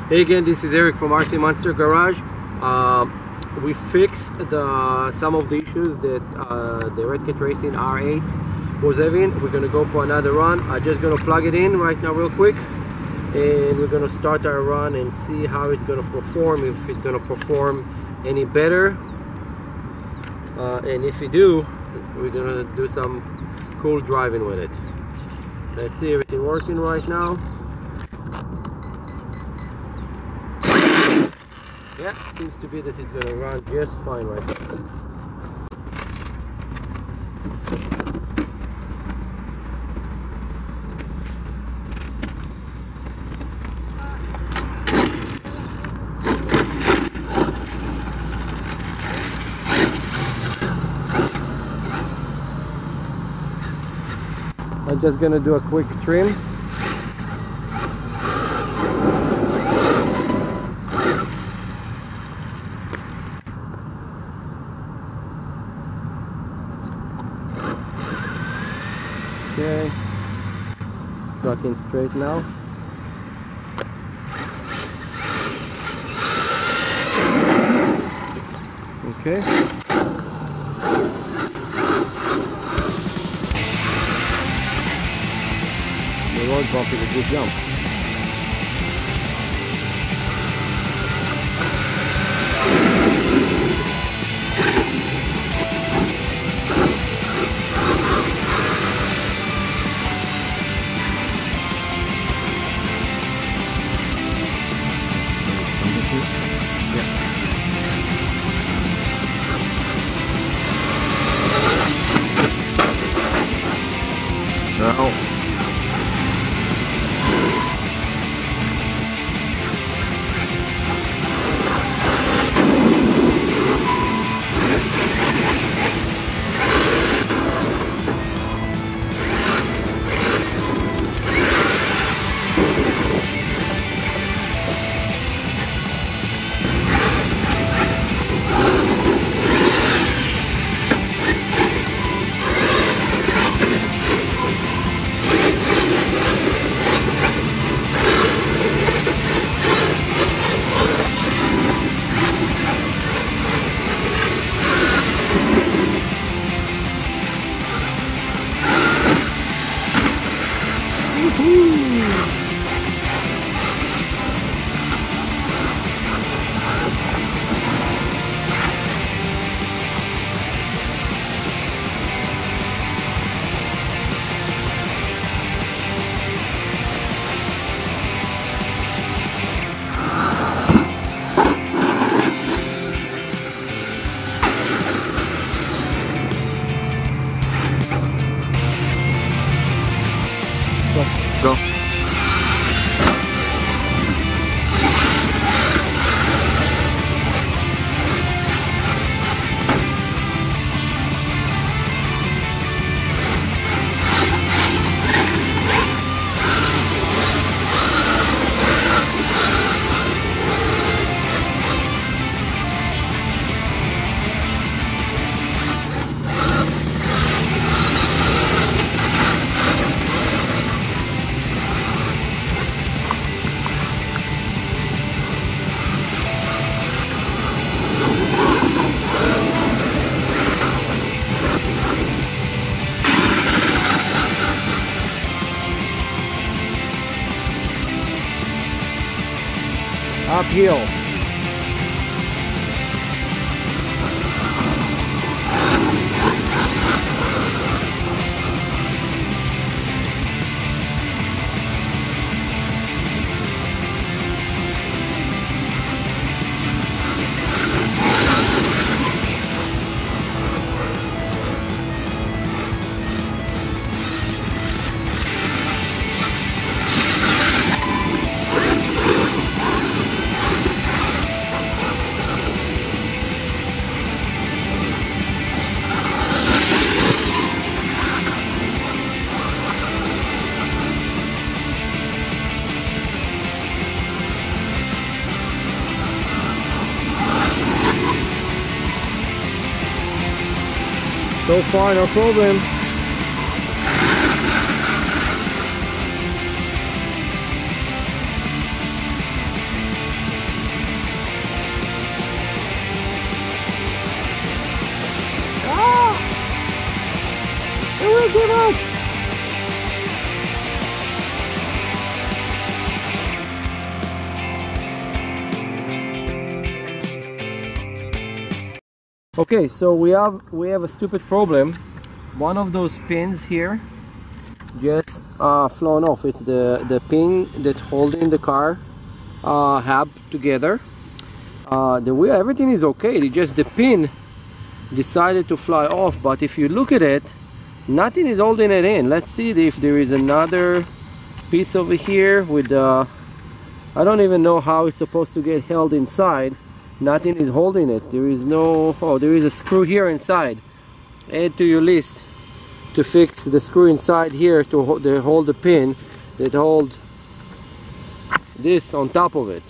Hey again, this is Eric from RC Monster Garage. We fixed some of the issues that the Redcat Racing R8 was having. We're gonna go for another run. I'm just gonna plug it in right now real quick, and we're gonna start our run and see how it's gonna perform, if it's gonna perform any better. And if we do, we're gonna do some cool driving with it. Let's see everything working right now. Yeah, seems to be that it's gonna run just fine right now. I'm just gonna do a quick trim. Okay, trucking straight now. Okay. The road bump is a good jump. No. Go. Uphill. So far, no problem. Don't give up! Okay, so we have a stupid problem. One of those pins here just flown off. It's the pin that holding the car hub together. The wheel, everything is okay. It's just the pin decided to fly off. But if you look at it, nothing is holding it in. Let's see if there is another piece over here with the. I don't even know how it's supposed to get held inside. Nothing is holding it. There is no. Oh, there is a screw here inside. Add to your list to fix the screw inside here to hold the pin that hold this on top of it.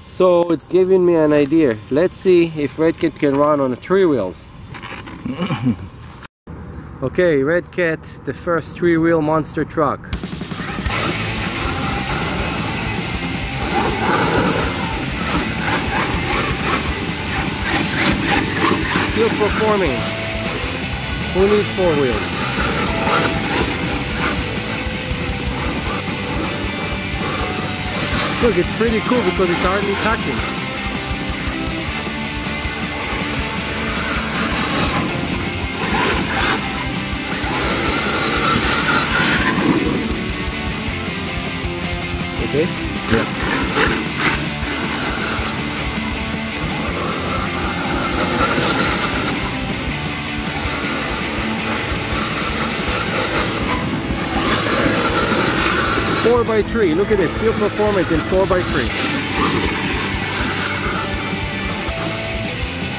So it's giving me an idea. Let's see if Redcat can run on 3 wheels. Okay, Redcat, the first 3-wheel monster truck. Still performing. Who needs 4 wheels? Look, it's pretty cool because it's hardly touching. Okay? Yeah. 4x3, look at this, still performance in 4x3.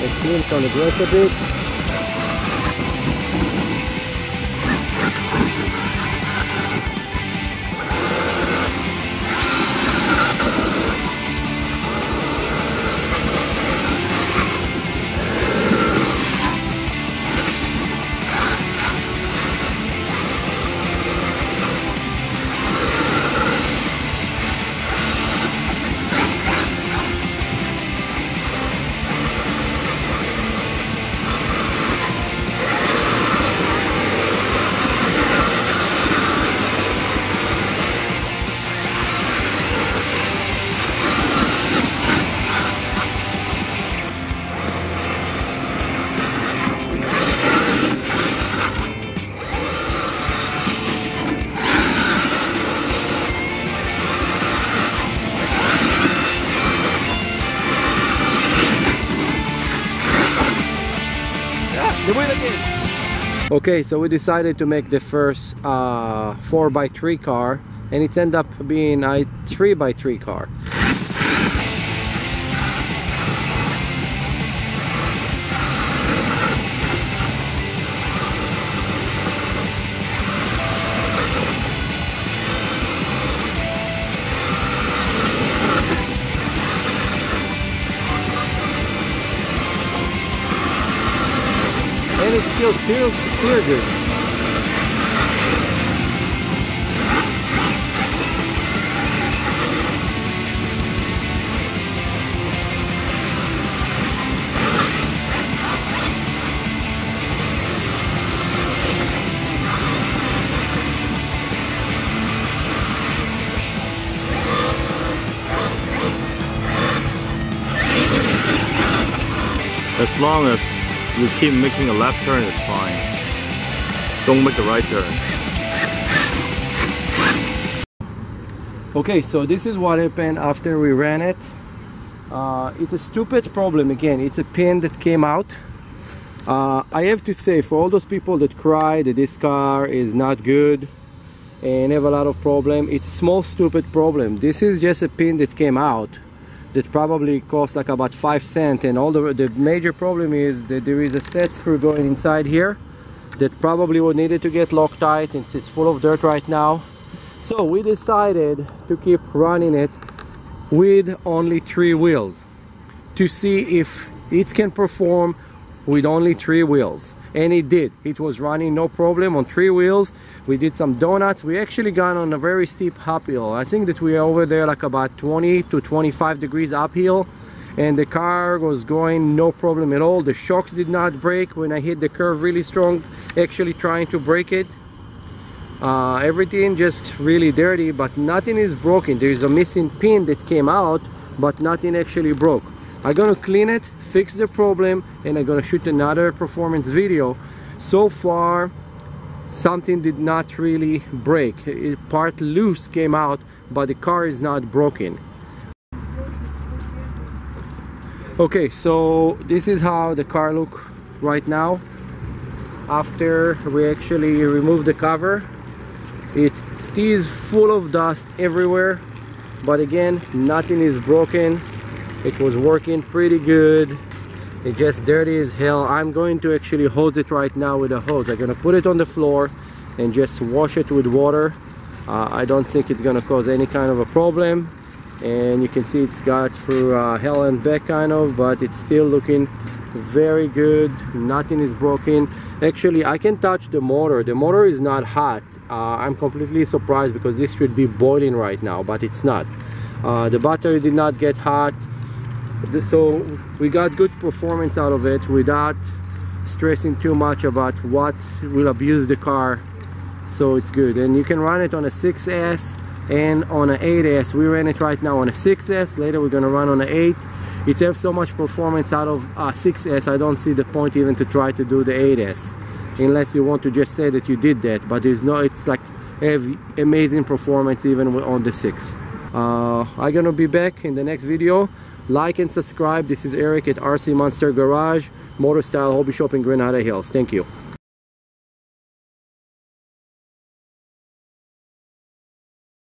Let's see, it's on the grass a bit. Okay, so we decided to make the first 4x3 car, and it's ended up being a 3x3 car. And it's still steer good. As long as you keep making a left turn, it's fine. Don't make a right turn. Okay, so this is what happened after we ran it. It's a stupid problem again. It's a pin that came out. I have to say, for all those people that cry that this car is not good and have a lot of problem, it's a small stupid problem. This is just a pin that came out that probably cost like about 5 cents, and all the major problem is that there is a set screw going inside here that probably would needed to get Loctite, and it's full of dirt right now. So we decided to keep running it with only 3 wheels to see if it can perform with only 3 wheels, and it did. It was running no problem on 3 wheels. We did some donuts. We actually got on a very steep uphill. I think that we are over there like about 20 to 25 degrees uphill, and the car was going no problem at all. The shocks did not break when I hit the curve really strong, actually trying to break it. Everything just really dirty, but nothing is broken. There is a missing pin that came out, but nothing actually broke. I'm gonna clean it, fix the problem, and I'm gonna shoot another performance video. So far something did not really break. Part loose came out, but the car is not broken. Okay, so this is how the car look right now after we actually remove the cover. It is full of dust everywhere, but again, nothing is broken. It was working pretty good. It's just dirty as hell. I'm going to actually hose it right now with a hose. I'm gonna put it on the floor and just wash it with water. I don't think it's gonna cause any kind of a problem. And you can see it's got through hell and back kind of, but it's still looking very good. Nothing is broken. Actually, I can touch the motor. The motor is not hot. I'm completely surprised because this should be boiling right now, but it's not. The battery did not get hot. So we got good performance out of it without stressing too much about what will abuse the car. So it's good, and you can run it on a 6S and on an 8S. We ran it right now on a 6S. Later we're gonna run on an 8. It has so much performance out of 6S. I don't see the point even to try to do the 8S, unless you want to just say that you did that. But there's no, it's like have amazing performance even on the 6. I'm gonna be back in the next video. Like and subscribe. This is Eric at RC Monster Garage, MotoStyle Hobby Shop in Granada Hills. Thank you.